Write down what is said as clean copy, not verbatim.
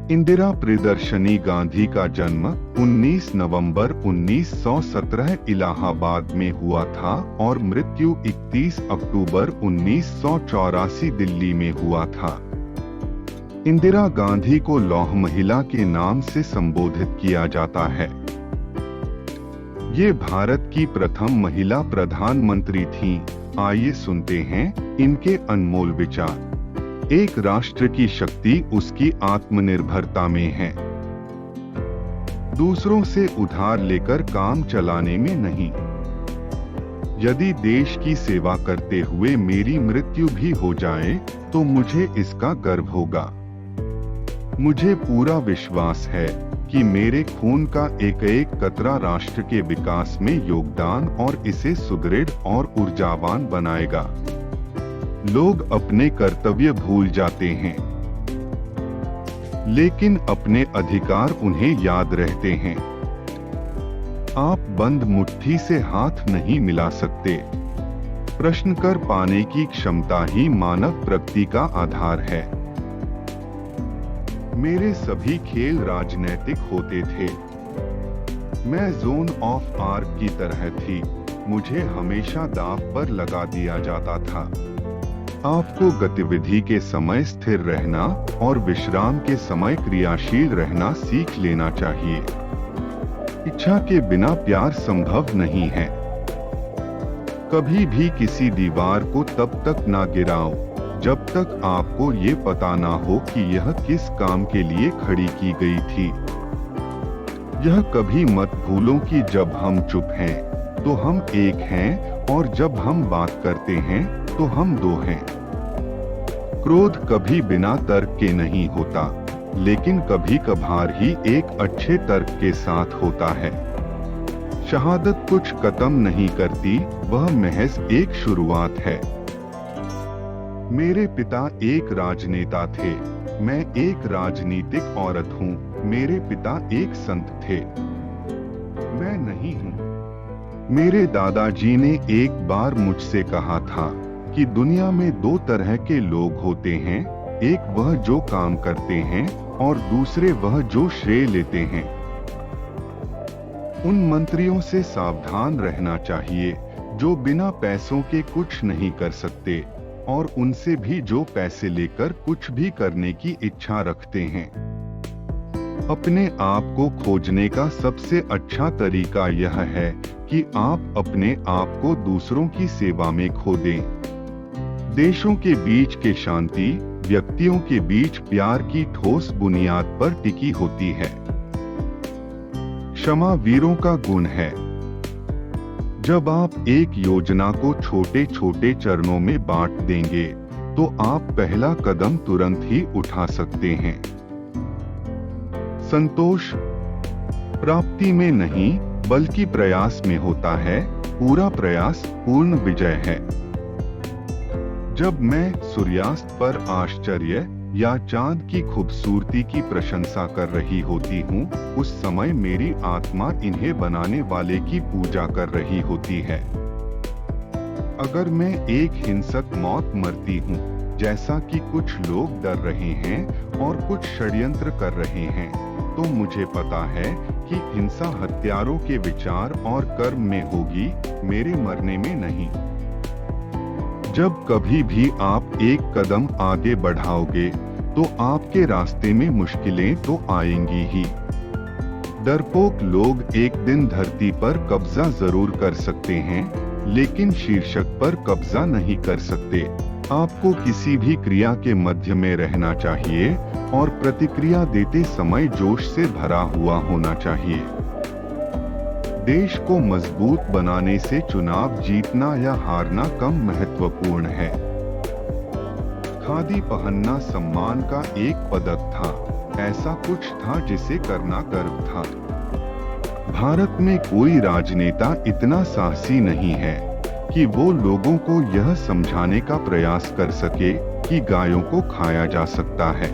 इंदिरा प्रियदर्शनी गांधी का जन्म 19 नवंबर 1917 इलाहाबाद में हुआ था और मृत्यु 31 अक्टूबर 1984 दिल्ली में हुआ था। इंदिरा गांधी को लौह महिला के नाम से संबोधित किया जाता है। ये भारत की प्रथम महिला प्रधानमंत्री थीं। आइए सुनते हैं इनके अनमोल विचार। एक राष्ट्र की शक्ति उसकी आत्मनिर्भरता में है, दूसरों से उधार लेकर काम चलाने में नहीं। यदि देश की सेवा करते हुए मेरी मृत्यु भी हो जाए तो मुझे इसका गर्व होगा। मुझे पूरा विश्वास है कि मेरे खून का एक एक कतरा राष्ट्र के विकास में योगदान और इसे सुदृढ़ और ऊर्जावान बनाएगा। लोग अपने कर्तव्य भूल जाते हैं, लेकिन अपने अधिकार उन्हें याद रहते हैं। आप बंद मुट्ठी से हाथ नहीं मिला सकते। प्रश्न कर पाने की क्षमता ही मानव प्रगति का आधार है। मेरे सभी खेल राजनैतिक होते थे। मैं जोन ऑफ आर्क की तरह थी। मुझे हमेशा दांव पर लगा दिया जाता था। आपको गतिविधि के समय स्थिर रहना और विश्राम के समय क्रियाशील रहना सीख लेना चाहिए। इच्छा के बिना प्यार संभव नहीं है। कभी भी किसी दीवार को तब तक ना गिराओ जब तक आपको ये पता ना हो कि यह किस काम के लिए खड़ी की गई थी। यह कभी मत भूलो कि जब हम चुप हैं तो हम एक हैं और जब हम बात करते हैं तो हम दो हैं। क्रोध कभी बिना तर्क के नहीं होता, लेकिन कभी कभार ही एक अच्छे तर्क के साथ होता है। शहादत कुछ खत्म नहीं करती, वह महज एक शुरुआत है। मेरे पिता एक राजनेता थे। मैं एक राजनीतिक औरत हूँ। मेरे पिता एक संत थे। मैं नहीं हूँ। मेरे दादाजी ने एक बार मुझसे कहा था कि दुनिया में दो तरह के लोग होते हैं, एक वह जो काम करते हैं और दूसरे वह जो श्रेय लेते हैं। उन मंत्रियों से सावधान रहना चाहिए जो बिना पैसों के कुछ नहीं कर सकते, और उनसे भी जो पैसे लेकर कुछ भी करने की इच्छा रखते हैं। अपने आप को खोजने का सबसे अच्छा तरीका यह है कि आप अपने आप को दूसरों की सेवा में खो दें। देशों के बीच के शांति व्यक्तियों के बीच प्यार की ठोस बुनियाद पर टिकी होती है। क्षमा वीरों का गुण है। जब आप एक योजना को छोटे छोटे चरणों में बांट देंगे तो आप पहला कदम तुरंत ही उठा सकते हैं। संतोष प्राप्ति में नहीं बल्कि प्रयास में होता है। पूरा प्रयास पूर्ण विजय है। जब मैं सूर्यास्त पर आश्चर्य या चांद की खूबसूरती की प्रशंसा कर रही होती हूँ, उस समय मेरी आत्मा इन्हें बनाने वाले की पूजा कर रही होती है। अगर मैं एक हिंसक मौत मरती हूँ, जैसा कि कुछ लोग डर रहे हैं और कुछ षड्यंत्र कर रहे हैं, तो मुझे पता है कि हिंसा हत्यारों के विचार और कर्म में होगी, मेरे मरने में नहीं। जब कभी भी आप एक कदम आगे बढ़ाओगे तो आपके रास्ते में मुश्किलें तो आएंगी ही। डरपोक लोग एक दिन धरती पर कब्जा जरूर कर सकते हैं, लेकिन शीर्षक पर कब्जा नहीं कर सकते। आपको किसी भी क्रिया के मध्य में रहना चाहिए और प्रतिक्रिया देते समय जोश से भरा हुआ होना चाहिए। देश को मजबूत बनाने से चुनाव जीतना या हारना कम महत्वपूर्ण है। खादी पहनना सम्मान का एक पदक था। ऐसा कुछ था जिसे करना गर्व था। भारत में कोई राजनेता इतना साहसी नहीं है कि वो लोगों को यह समझाने का प्रयास कर सके कि गायों को खाया जा सकता है।